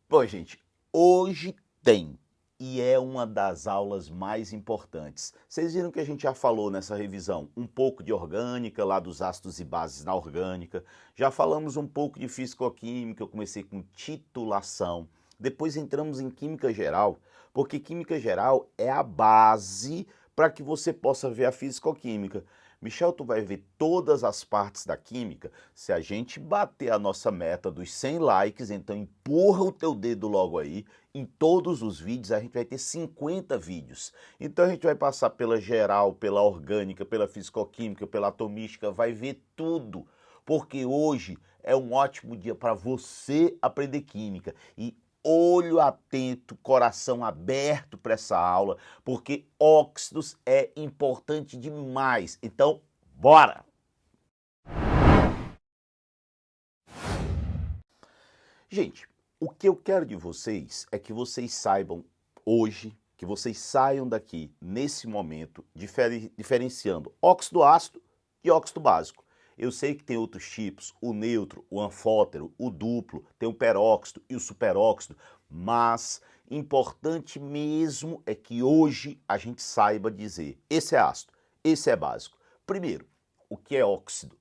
Bom, gente, hoje tem, e é uma das aulas mais importantes. Vocês viram que a gente já falou nessa revisão um pouco de orgânica, lá dos ácidos e bases na orgânica. Já falamos um pouco de fisicoquímica, eu comecei com titulação. Depois entramos em química geral, porque química geral é a base para que você possa ver a fisicoquímica. Michel, tu vai ver todas as partes da química. Se a gente bater a nossa meta dos 100 likes, então empurra o teu dedo logo aí. Em todos os vídeos a gente vai ter 50 vídeos. Então a gente vai passar pela geral, pela orgânica, pela fisicoquímica, pela atomística, vai ver tudo. Porque hoje é um ótimo dia para você aprender química. E olho atento, coração aberto para essa aula, porque óxidos é importante demais. Então, bora! Gente, o que eu quero de vocês é que vocês saibam hoje, que vocês saiam daqui nesse momento diferenciando óxido ácido e óxido básico. Eu sei que tem outros tipos, o neutro, o anfótero, o duplo, tem o peróxido e o superóxido, mas importante mesmo é que hoje a gente saiba dizer, esse é ácido, esse é básico. Primeiro, o que é óxido?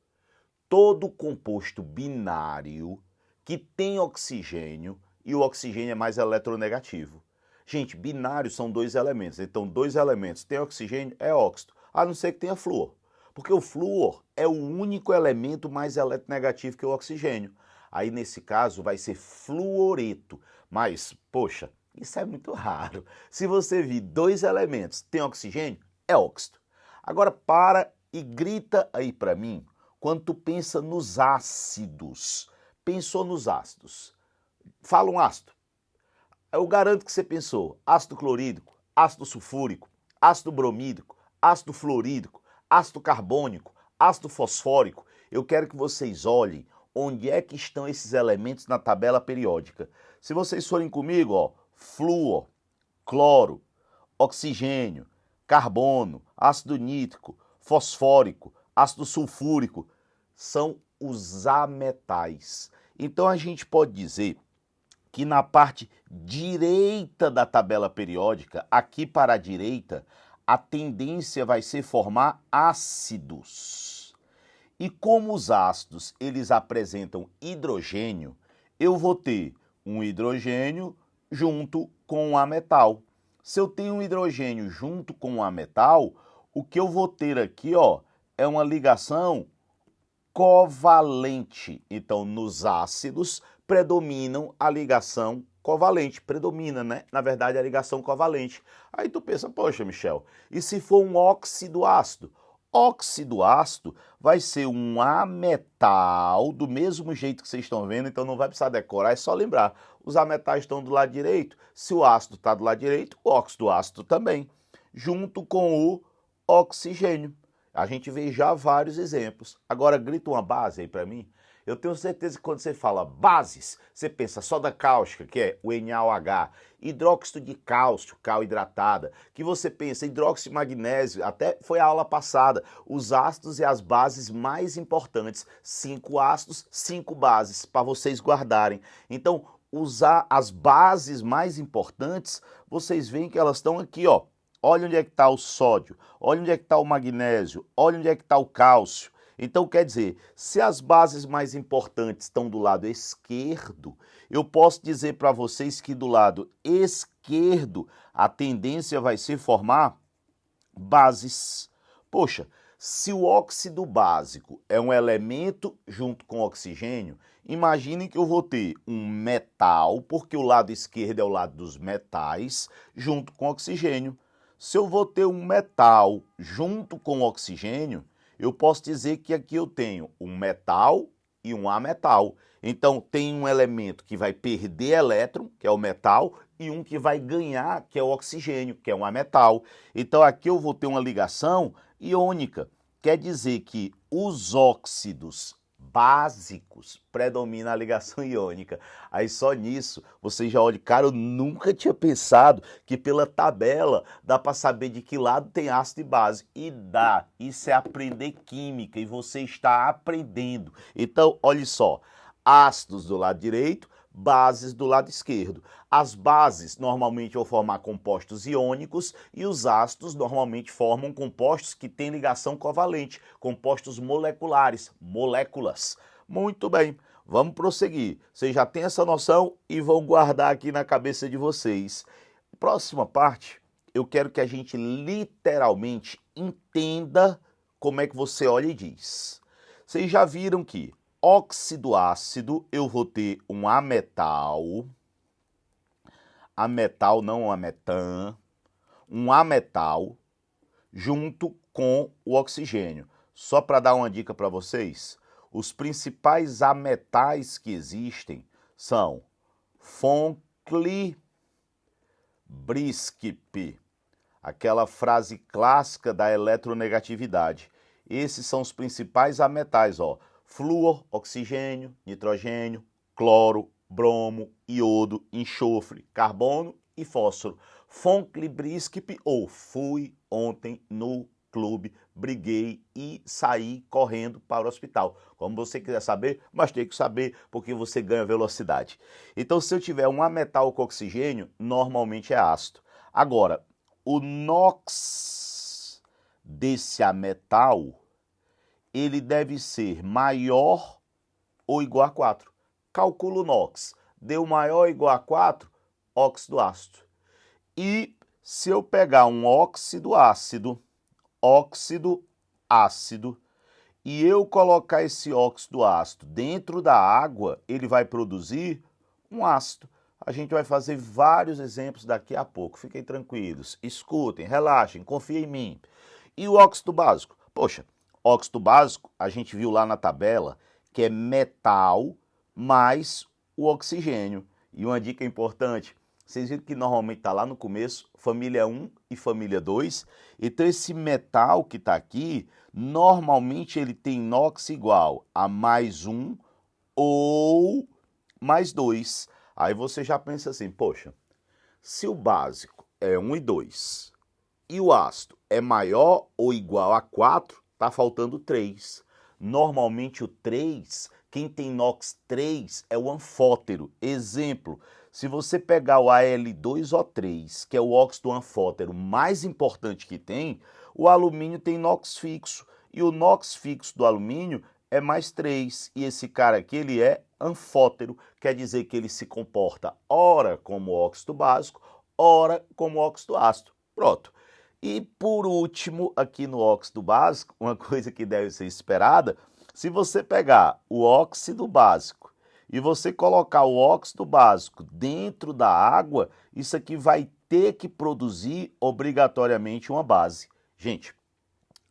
Todo composto binário que tem oxigênio e o oxigênio é mais eletronegativo. Gente, binários são dois elementos, então dois elementos têm oxigênio, é óxido, a não ser que tenha flúor. Porque o flúor é o único elemento mais eletronegativo que o oxigênio. Aí, nesse caso, vai ser fluoreto. Mas, poxa, isso é muito raro. Se você vir dois elementos têm oxigênio, é óxido. Agora, para e grita aí para mim, quando tu pensa nos ácidos. Pensou nos ácidos. Fala um ácido. Eu garanto que você pensou ácido clorídrico, ácido sulfúrico, ácido bromídrico, ácido fluorídrico, ácido carbônico, ácido fosfórico. Eu quero que vocês olhem onde é que estão esses elementos na tabela periódica. Se vocês forem comigo, ó, flúor, cloro, oxigênio, carbono, ácido nítrico, fosfórico, ácido sulfúrico, são os ametais. Então a gente pode dizer que na parte direita da tabela periódica, aqui para a direita, a tendência vai ser formar ácidos. E como os ácidos eles apresentam hidrogênio, eu vou ter um hidrogênio junto com um ametal. Se eu tenho um hidrogênio junto com um ametal, o que eu vou ter aqui, ó, é uma ligação covalente. Então, nos ácidos predominam a ligação covalente, predomina, né? Na verdade, a ligação covalente. Aí tu pensa, poxa, Michel, e se for um óxido ácido? Óxido ácido vai ser um ametal, do mesmo jeito que vocês estão vendo, então não vai precisar decorar, é só lembrar. Os ametais estão do lado direito, se o ácido está do lado direito, o óxido ácido também, junto com o oxigênio. A gente vê já vários exemplos. Agora grita uma base aí para mim. Eu tenho certeza que quando você fala bases, você pensa soda cáustica, que é o NaOH, hidróxido de cálcio, cal hidratada, que você pensa hidróxido de magnésio, até foi a aula passada, os ácidos e as bases mais importantes, 5 ácidos, 5 bases, para vocês guardarem. Então, usar as bases mais importantes, vocês veem que elas estão aqui, ó. Olha onde é que está o sódio, olha onde é que está o magnésio, olha onde é que está o cálcio. Então, quer dizer, se as bases mais importantes estão do lado esquerdo, eu posso dizer para vocês que do lado esquerdo a tendência vai ser formar bases. Poxa, se o óxido básico é um elemento junto com oxigênio, imaginem que eu vou ter um metal, porque o lado esquerdo é o lado dos metais, junto com oxigênio. Se eu vou ter um metal junto com oxigênio, eu posso dizer que aqui eu tenho um metal e um ametal. Então, tem um elemento que vai perder elétron, que é o metal, e um que vai ganhar, que é o oxigênio, que é um ametal. Então, aqui eu vou ter uma ligação iônica. Quer dizer que os óxidos básicos predomina a ligação iônica. Aí só nisso você já olha, cara, eu nunca tinha pensado que pela tabela dá para saber de que lado tem ácido e base. E dá, isso é aprender química e você está aprendendo. Então, olha só, ácidos do lado direito, bases do lado esquerdo. As bases normalmente vão formar compostos iônicos e os ácidos normalmente formam compostos que têm ligação covalente, compostos moleculares, moléculas. Muito bem, vamos prosseguir. Vocês já têm essa noção e vão guardar aqui na cabeça de vocês. Próxima parte, eu quero que a gente literalmente entenda como é que você olha e diz. Vocês já viram que óxido ácido eu vou ter um ametal, ametal não ametan, um ametal junto com o oxigênio. Só para dar uma dica para vocês, os principais ametais que existem são Fonkli, Briskip, aquela frase clássica da eletronegatividade. Esses são os principais ametais, ó. Flúor, oxigênio, nitrogênio, cloro, bromo, iodo, enxofre, carbono e fósforo. Fonkli, Briskip ou fui ontem no clube, briguei e saí correndo para o hospital. Como você quiser saber, mas tem que saber porque você ganha velocidade. Então, se eu tiver um ametal com oxigênio, normalmente é ácido. Agora, o NOx desse ametal, ele deve ser maior ou igual a 4. Calcula o NOx. Deu maior ou igual a 4, óxido ácido. E se eu pegar um óxido ácido, e eu colocar esse óxido ácido dentro da água, ele vai produzir um ácido. A gente vai fazer vários exemplos daqui a pouco. Fiquem tranquilos, escutem, relaxem, confiem em mim. E o óxido básico? Poxa, óxido básico, a gente viu lá na tabela, que é metal mais o oxigênio. E uma dica importante, vocês viram que normalmente está lá no começo, família 1 e família 2. Então esse metal que está aqui, normalmente ele tem NOx igual a mais 1 ou mais 2. Aí você já pensa assim, poxa, se o básico é 1 e 2 e o ácido é maior ou igual a 4, está faltando 3. Normalmente o 3, quem tem NOx 3 é o anfótero. Exemplo, se você pegar o Al2O3, que é o óxido anfótero mais importante que tem, o alumínio tem NOx fixo. E o NOx fixo do alumínio é mais 3. E esse cara aqui, ele é anfótero, quer dizer que ele se comporta ora como óxido básico, ora como óxido ácido. Pronto. E por último, aqui no óxido básico, uma coisa que deve ser esperada, se você pegar o óxido básico e você colocar o óxido básico dentro da água, isso aqui vai ter que produzir obrigatoriamente uma base. Gente,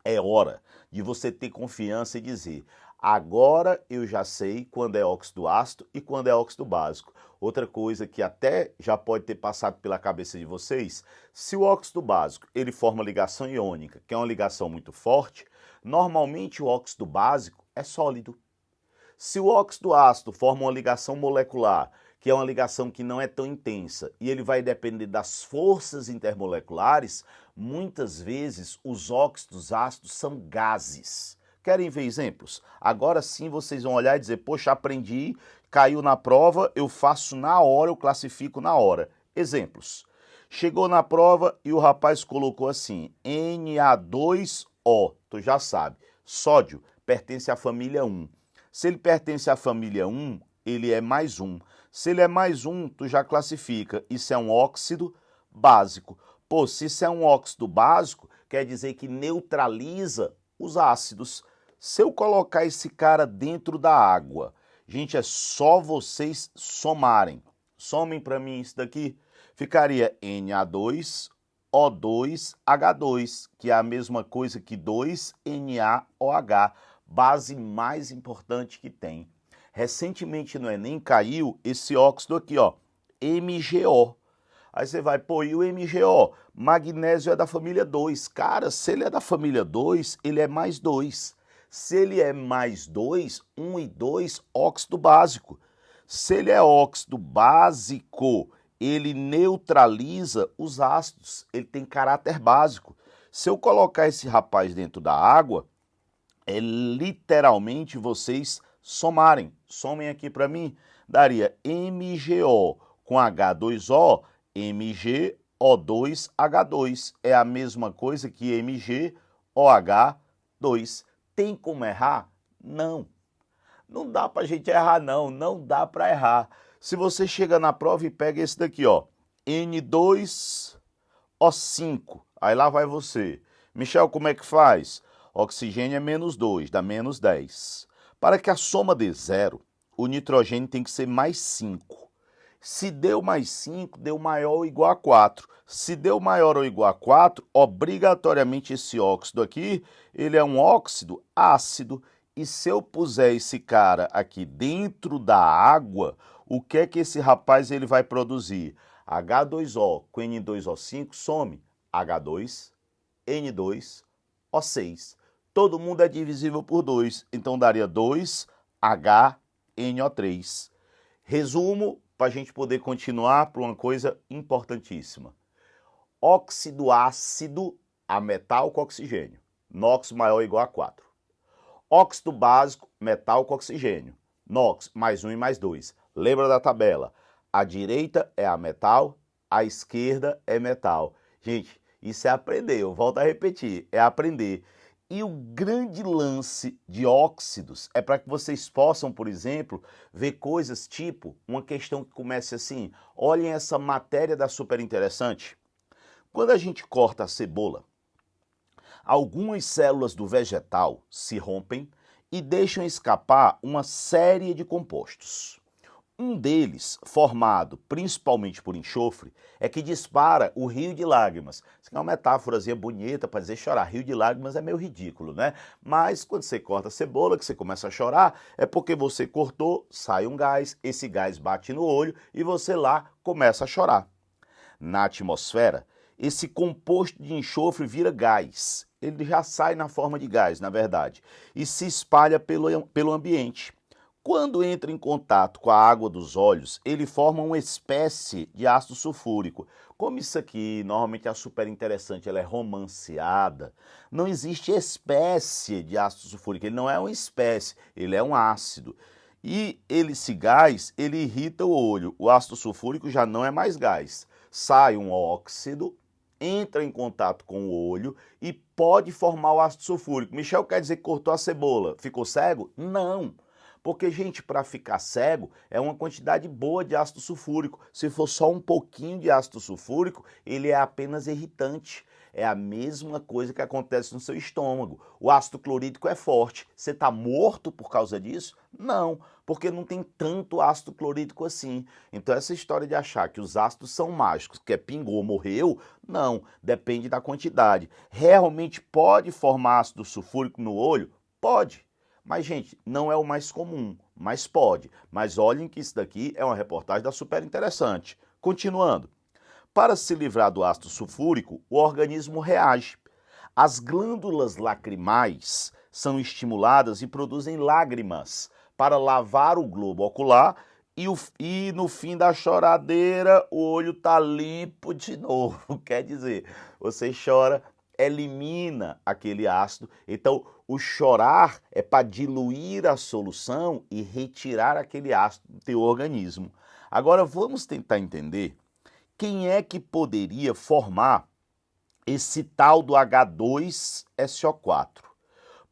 é hora de você ter confiança e dizer, agora eu já sei quando é óxido ácido e quando é óxido básico. Outra coisa que até já pode ter passado pela cabeça de vocês, se o óxido básico ele forma ligação iônica, que é uma ligação muito forte, normalmente o óxido básico é sólido. Se o óxido ácido forma uma ligação molecular, que é uma ligação que não é tão intensa, e ele vai depender das forças intermoleculares, muitas vezes os óxidos ácidos são gases. Querem ver exemplos? Agora sim vocês vão olhar e dizer, poxa, aprendi, caiu na prova, eu faço na hora, eu classifico na hora. Exemplos. Chegou na prova e o rapaz colocou assim, Na2O, tu já sabe, sódio pertence à família 1. Se ele pertence à família 1, ele é mais 1. Se ele é mais 1, tu já classifica, isso é um óxido básico. Pô, se isso é um óxido básico, quer dizer que neutraliza os ácidos. Se eu colocar esse cara dentro da água, gente, é só vocês somarem. Somem para mim isso daqui. Ficaria Na2O2H2, que é a mesma coisa que 2NaOH, base mais importante que tem. Recentemente no Enem caiu esse óxido aqui, ó, MgO. Aí você vai, pô, e o MgO? Magnésio é da família 2. Cara, se ele é da família 2, ele é mais 2. Se ele é mais 2, 1 e 2, óxido básico. Se ele é óxido básico, ele neutraliza os ácidos, ele tem caráter básico. Se eu colocar esse rapaz dentro da água, é literalmente vocês somarem. Somem aqui para mim. daria MgO com H2O, MgO2H2. É a mesma coisa que MgOH2. Tem como errar? Não. Não dá pra gente errar, não. Não dá pra errar. Se você chega na prova e pega esse daqui, ó, N2O5, aí lá vai você. Michel, como é que faz? Oxigênio é -2, dá -10. Para que a soma dê 0, o nitrogênio tem que ser mais 5. Se deu mais 5, deu maior ou igual a 4. Se deu maior ou igual a 4, obrigatoriamente esse óxido aqui, ele é um óxido ácido. E se eu puser esse cara aqui dentro da água, o que é que esse rapaz ele vai produzir? H2O com N2O5 some H2, N2O6. Todo mundo é divisível por 2, então daria 2HNO3. Resumo, para a gente poder continuar para uma coisa importantíssima. Óxido ácido a metal com oxigênio. NOx maior ou igual a 4. Óxido básico, metal com oxigênio. NOx, mais 1 e mais 2. Lembra da tabela? A direita é a metal, a esquerda é metal. Gente, isso é aprender, eu volto a repetir, é aprender. E o grande lance de óxidos é para que vocês possam, por exemplo, ver coisas tipo, uma questão que comece assim, olhem essa matéria da super interessante. Quando a gente corta a cebola, algumas células do vegetal se rompem e deixam escapar uma série de compostos. Um deles, formado principalmente por enxofre, é que dispara o rio de lágrimas. Isso é uma metáforazinha bonita para dizer chorar. Rio de lágrimas é meio ridículo, né? Mas quando você corta a cebola, que você começa a chorar, é porque você cortou, sai um gás, esse gás bate no olho e você lá começa a chorar. Na atmosfera, esse composto de enxofre vira gás. Ele já sai na forma de gás, na verdade, e se espalha pelo ambiente. Quando entra em contato com a água dos olhos, ele forma uma espécie de ácido sulfúrico. Como isso aqui, normalmente é super interessante, ela é romanceada, não existe espécie de ácido sulfúrico, ele não é uma espécie, ele é um ácido. E esse gás, ele irrita o olho, o ácido sulfúrico já não é mais gás. Sai um óxido, entra em contato com o olho e pode formar o ácido sulfúrico. Michel, quer dizer que cortou a cebola, ficou cego? Não. Porque, gente, para ficar cego é uma quantidade boa de ácido sulfúrico. Se for só um pouquinho de ácido sulfúrico, ele é apenas irritante. É a mesma coisa que acontece no seu estômago. O ácido clorídrico é forte. Você está morto por causa disso? Não, porque não tem tanto ácido clorídrico assim. Então essa história de achar que os ácidos são mágicos, que é pingou, morreu, não, depende da quantidade. Realmente pode formar ácido sulfúrico no olho? Pode. Mas, gente, não é o mais comum, mas pode. Mas olhem que isso daqui é uma reportagem da Super Interessante. Continuando. Para se livrar do ácido sulfúrico, o organismo reage. As glândulas lacrimais são estimuladas e produzem lágrimas para lavar o globo ocular e no fim da choradeira o olho tá limpo de novo. Quer dizer, você chora, elimina aquele ácido. Então, o chorar é para diluir a solução e retirar aquele ácido do teu organismo. Agora, vamos tentar entender quem é que poderia formar esse tal do H2SO4.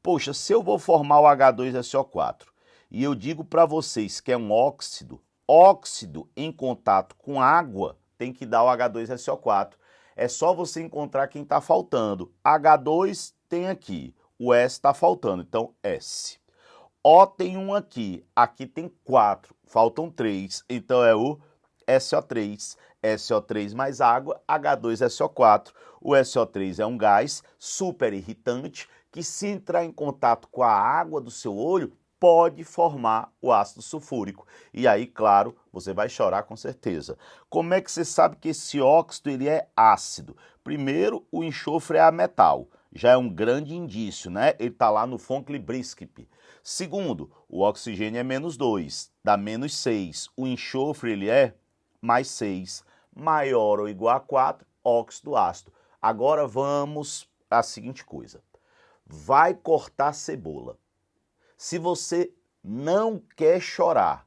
Poxa, se eu vou formar o H2SO4 e eu digo para vocês que é um óxido, óxido em contato com água tem que dar o H2SO4. É só você encontrar quem está faltando. H2 tem aqui, o S está faltando, então S. O tem um aqui, aqui tem 4, faltam 3, então é o SO3. SO3 mais água, H2SO4. O SO3 é um gás super irritante que, se entrar em contato com a água do seu olho, pode formar o ácido sulfúrico. E aí, claro, você vai chorar com certeza. Como é que você sabe que esse óxido ele é ácido? Primeiro, o enxofre é ametal. Já é um grande indício, né? Ele está lá no Fonkley-Briskip. Segundo, o oxigênio é -2, dá -6. O enxofre ele é +6. Maior ou igual a 4, óxido ácido. Agora vamos à seguinte coisa. Vai cortar cebola. Se você não quer chorar,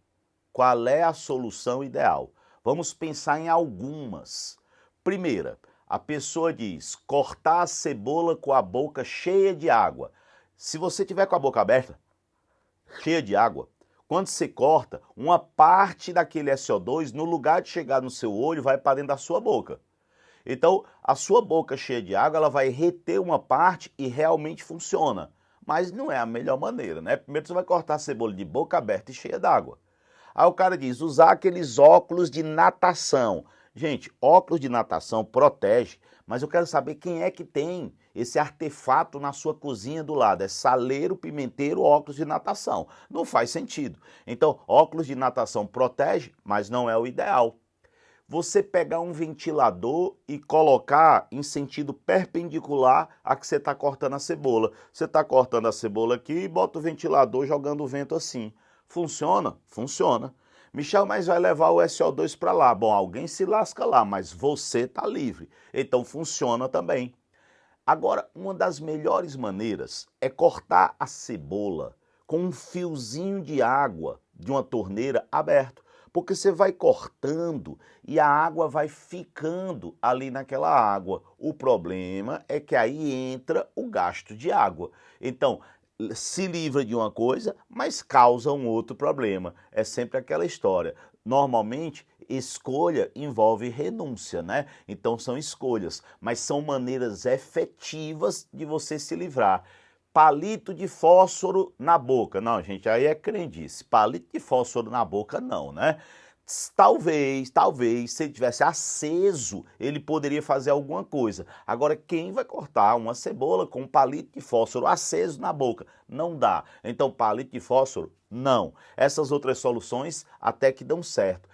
qual é a solução ideal? Vamos pensar em algumas. Primeira, a pessoa diz cortar a cebola com a boca cheia de água. Se você tiver com a boca aberta, cheia de água, quando você corta, uma parte daquele SO2, no lugar de chegar no seu olho, vai para dentro da sua boca. Então, a sua boca cheia de água, ela vai reter uma parte e realmente funciona. Mas não é a melhor maneira, né? Primeiro você vai cortar a cebola de boca aberta e cheia d'água. Aí o cara diz, usar aqueles óculos de natação. Gente, óculos de natação protege, mas eu quero saber quem é que tem esse artefato na sua cozinha do lado. É saleiro, pimenteiro, óculos de natação. Não faz sentido. Então, óculos de natação protege, mas não é o ideal. Você pegar um ventilador e colocar em sentido perpendicular a que você está cortando a cebola. Você está cortando a cebola aqui e bota o ventilador jogando o vento assim. Funciona? Funciona. Michel, mas vai levar o SO2 para lá. Bom, alguém se lasca lá, mas você está livre. Então funciona também. Agora, uma das melhores maneiras é cortar a cebola com um fiozinho de água de uma torneira aberto. Porque você vai cortando e a água vai ficando ali naquela água. O problema é que aí entra o gasto de água. Então, se livra de uma coisa, mas causa um outro problema. É sempre aquela história. Normalmente, escolha envolve renúncia, né? Então são escolhas, mas são maneiras efetivas de você se livrar. Palito de fósforo na boca. Não, gente, aí é crendice. Palito de fósforo na boca não, né? Talvez, se ele tivesse aceso, ele poderia fazer alguma coisa. Agora, quem vai cortar uma cebola com um palito de fósforo aceso na boca? Não dá. Então, palito de fósforo, não. Essas outras soluções até que dão certo.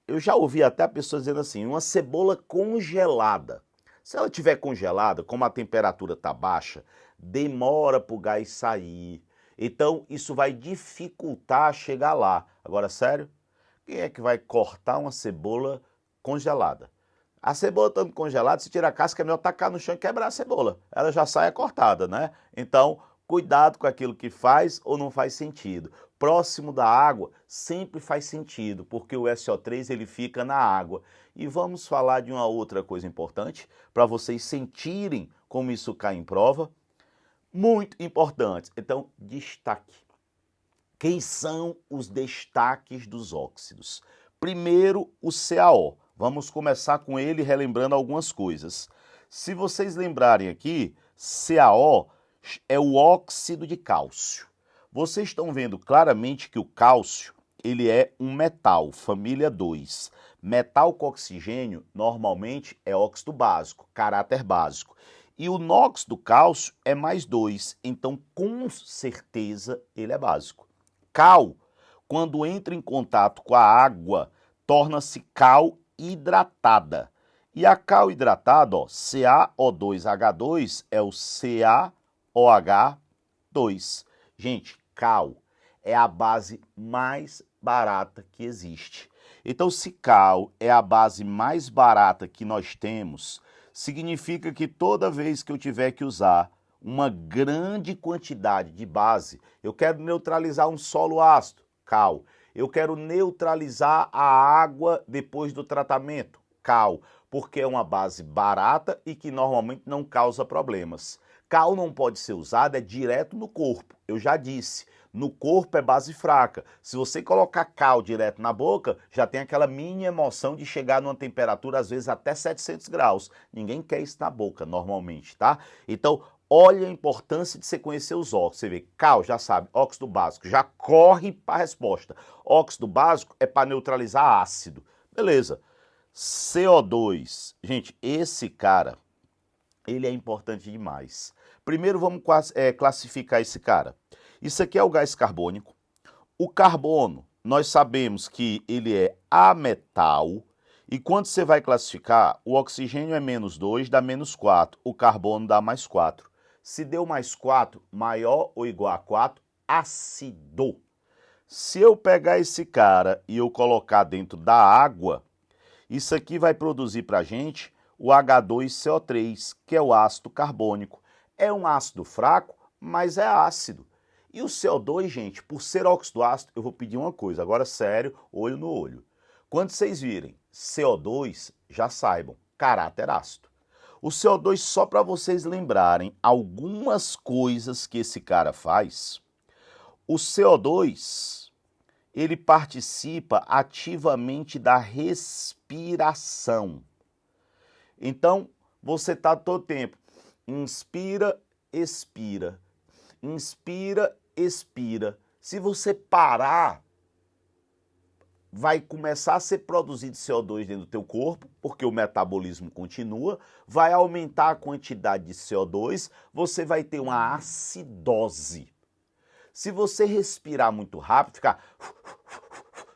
Eu já ouvi até a pessoa dizendo assim, uma cebola congelada. Se ela estiver congelada, como a temperatura está baixa, demora para o gás sair. Então, isso vai dificultar chegar lá. Agora, sério? Quem é que vai cortar uma cebola congelada? A cebola estando congelada, se tira a casca, é melhor tacar no chão e quebrar a cebola. Ela já sai cortada, né? Então, cuidado com aquilo que faz ou não faz sentido. Próximo da água sempre faz sentido, porque o SO3 ele fica na água. E vamos falar de uma outra coisa importante, para vocês sentirem como isso cai em prova. Muito importante. Então, destaque. Quem são os destaques dos óxidos? Primeiro, o CaO. Vamos começar com ele relembrando algumas coisas. Se vocês lembrarem aqui, CaO é o óxido de cálcio. Vocês estão vendo claramente que o cálcio ele é um metal, família 2. Metal com oxigênio normalmente é óxido básico, caráter básico. E o NOx do cálcio é mais 2, então com certeza ele é básico. Cal, quando entra em contato com a água, torna-se cal hidratada. E a cal hidratada, ó, CaO2H2 é o CaOH2. Gente, cal é a base mais barata que existe. Então, se cal é a base mais barata que nós temos, significa que toda vez que eu tiver que usar uma grande quantidade de base, eu quero neutralizar um solo ácido, cal. Eu quero neutralizar a água depois do tratamento, cal, porque é uma base barata e que normalmente não causa problemas. Cal não pode ser usado, é direto no corpo, eu já disse. No corpo é base fraca. Se você colocar cal direto na boca, já tem aquela mini emoção de chegar numa temperatura, às vezes, até 700 graus. Ninguém quer isso na boca, normalmente, tá? Então, olha a importância de você conhecer os óxidos. Você vê, cal, já sabe, óxido básico, já corre para a resposta. Óxido básico é para neutralizar ácido. Beleza. CO2. Gente, esse cara, ele é importante demais. Primeiro vamos classificar esse cara. Isso aqui é o gás carbônico. O carbono, nós sabemos que ele é ametal. E quando você vai classificar, o oxigênio é -2, dá -4. O carbono dá +4. Se deu +4, maior ou igual a 4, ácido. Se eu pegar esse cara e eu colocar dentro da água, isso aqui vai produzir para a gente o H2CO3, que é o ácido carbônico. É um ácido fraco, mas é ácido. E o CO2, gente, por ser óxido ácido, eu vou pedir uma coisa, agora sério, olho no olho. Quando vocês virem CO2, já saibam, caráter ácido. O CO2, só para vocês lembrarem algumas coisas que esse cara faz, o CO2, ele participa ativamente da respiração. Então, você está todo tempo, inspira, expira, inspira, expira. Se você parar, vai começar a ser produzido CO2 dentro do teu corpo, porque o metabolismo continua, vai aumentar a quantidade de CO2, você vai ter uma acidose. Se você respirar muito rápido, ficar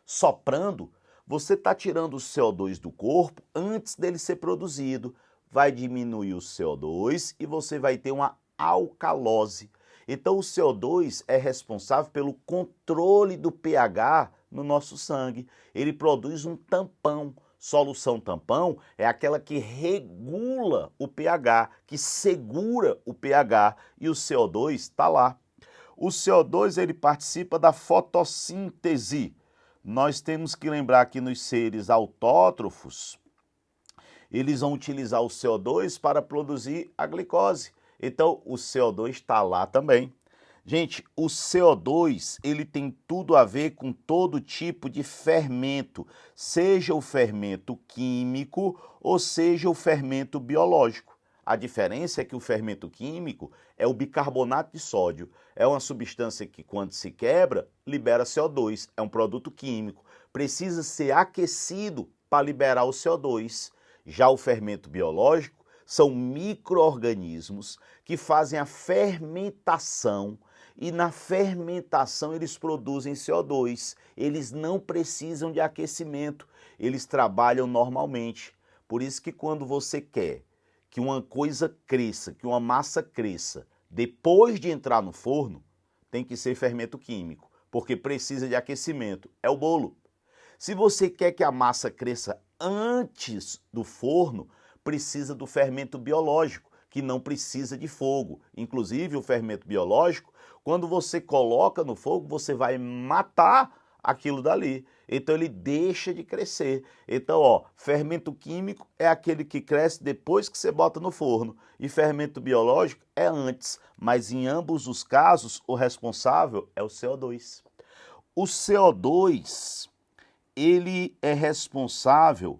soprando, você está tirando o CO2 do corpo antes dele ser produzido, vai diminuir o CO2 e você vai ter uma alcalose. Então o CO2 é responsável pelo controle do pH no nosso sangue. Ele produz um tampão. Solução tampão é aquela que regula o pH, que segura o pH, e o CO2 está lá. O CO2 ele participa da fotossíntese. Nós temos que lembrar que nos seres autótrofos, eles vão utilizar o CO2 para produzir a glicose. Então, o CO2 está lá também. Gente, o CO2, ele tem tudo a ver com todo tipo de fermento, seja o fermento químico ou seja o fermento biológico. A diferença é que o fermento químico é o bicarbonato de sódio. É uma substância que, quando se quebra, libera CO2. É um produto químico. Precisa ser aquecido para liberar o CO2. Já o fermento biológico são micro-organismos que fazem a fermentação e na fermentação eles produzem CO2. Eles não precisam de aquecimento, eles trabalham normalmente. Por isso que quando você quer que uma coisa cresça, que uma massa cresça, depois de entrar no forno, tem que ser fermento químico, porque precisa de aquecimento. É o bolo. Se você quer que a massa cresça antes do forno, precisa do fermento biológico, que não precisa de fogo. Inclusive, o fermento biológico, quando você coloca no fogo, você vai matar aquilo dali. Então, ele deixa de crescer. Então, ó, fermento químico é aquele que cresce depois que você bota no forno. E fermento biológico é antes. Mas, em ambos os casos, o responsável é o CO2. O CO2, ele é responsável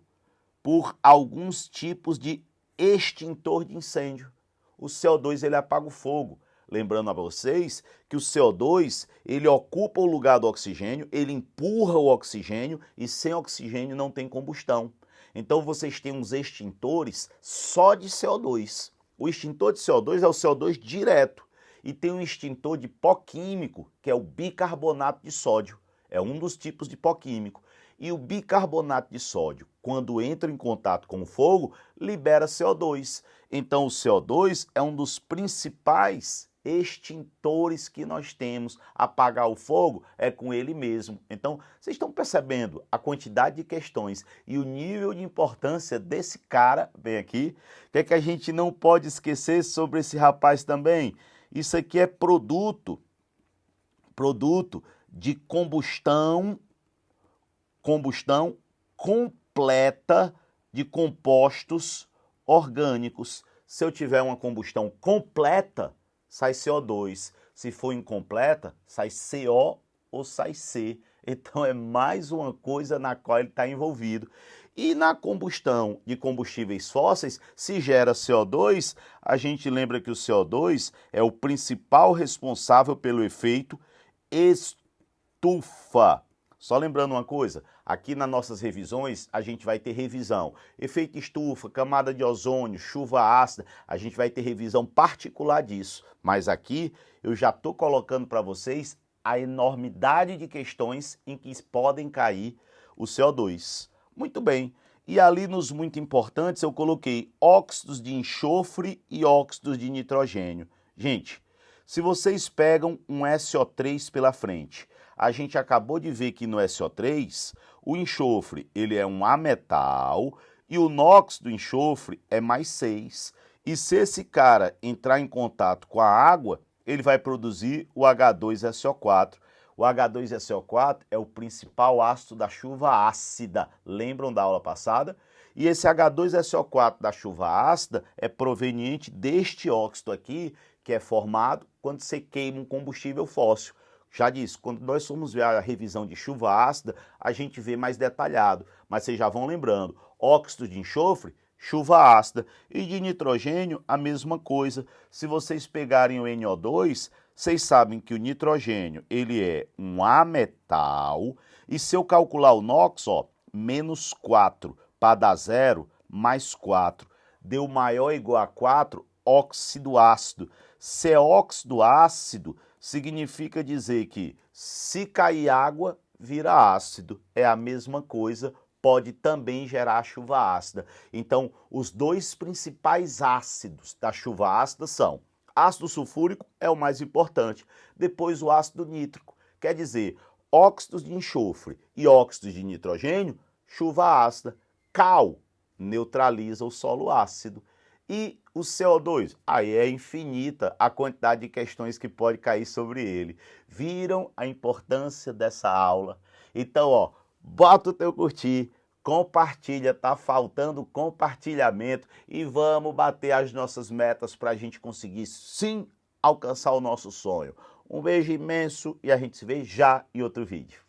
por alguns tipos de extintor de incêndio. O CO2 ele apaga o fogo. Lembrando a vocês que o CO2 ele ocupa o lugar do oxigênio, ele empurra o oxigênio e sem oxigênio não tem combustão. Então vocês têm uns extintores só de CO2. O extintor de CO2 é o CO2 direto e tem um extintor de pó químico que é o bicarbonato de sódio. É um dos tipos de pó químico. E o bicarbonato de sódio, quando entra em contato com o fogo, libera CO2. Então o CO2 é um dos principais extintores que nós temos. Apagar o fogo é com ele mesmo. Então, vocês estão percebendo a quantidade de questões e o nível de importância desse cara, bem aqui. O que é que a gente não pode esquecer sobre esse rapaz também? Isso aqui é produto de combustão completa de compostos orgânicos. Se eu tiver uma combustão completa, sai CO2. Se for incompleta, sai CO ou sai C. Então é mais uma coisa na qual ele está envolvido. E na combustão de combustíveis fósseis, se gera CO2, a gente lembra que o CO2 é o principal responsável pelo efeito estufa. Só lembrando uma coisa, aqui nas nossas revisões a gente vai ter revisão, efeito estufa, camada de ozônio, chuva ácida, a gente vai ter revisão particular disso. Mas aqui eu já estou colocando para vocês a enormidade de questões em que podem cair o CO2. Muito bem, e ali nos muito importantes eu coloquei óxidos de enxofre e óxidos de nitrogênio. Gente, se vocês pegam um SO3 pela frente, a gente acabou de ver que no SO3, o enxofre ele é um ametal e o NOx do enxofre é mais 6. E se esse cara entrar em contato com a água, ele vai produzir o H2SO4. O H2SO4 é o principal ácido da chuva ácida, lembram da aula passada? E esse H2SO4 da chuva ácida é proveniente deste óxido aqui, que é formado quando você queima um combustível fóssil. Já disse, quando nós formos ver a revisão de chuva ácida, a gente vê mais detalhado, mas vocês já vão lembrando, óxido de enxofre, chuva ácida, e de nitrogênio, a mesma coisa. Se vocês pegarem o NO2, vocês sabem que o nitrogênio, ele é um ametal, e se eu calcular o NOx, ó, menos 4 para dar 0, mais 4, deu maior ou igual a 4, óxido ácido. Se é óxido ácido, significa dizer que se cair água, vira ácido. É a mesma coisa, pode também gerar chuva ácida. Então, os dois principais ácidos da chuva ácida são ácido sulfúrico, é o mais importante, depois o ácido nítrico, quer dizer, óxidos de enxofre e óxidos de nitrogênio, chuva ácida. Cal neutraliza o solo ácido. E o CO2? Aí é infinita a quantidade de questões que pode cair sobre ele. Viram a importância dessa aula? Então, ó, bota o teu curtir, compartilha, tá faltando compartilhamento e vamos bater as nossas metas para a gente conseguir sim alcançar o nosso sonho. Um beijo imenso e a gente se vê já em outro vídeo.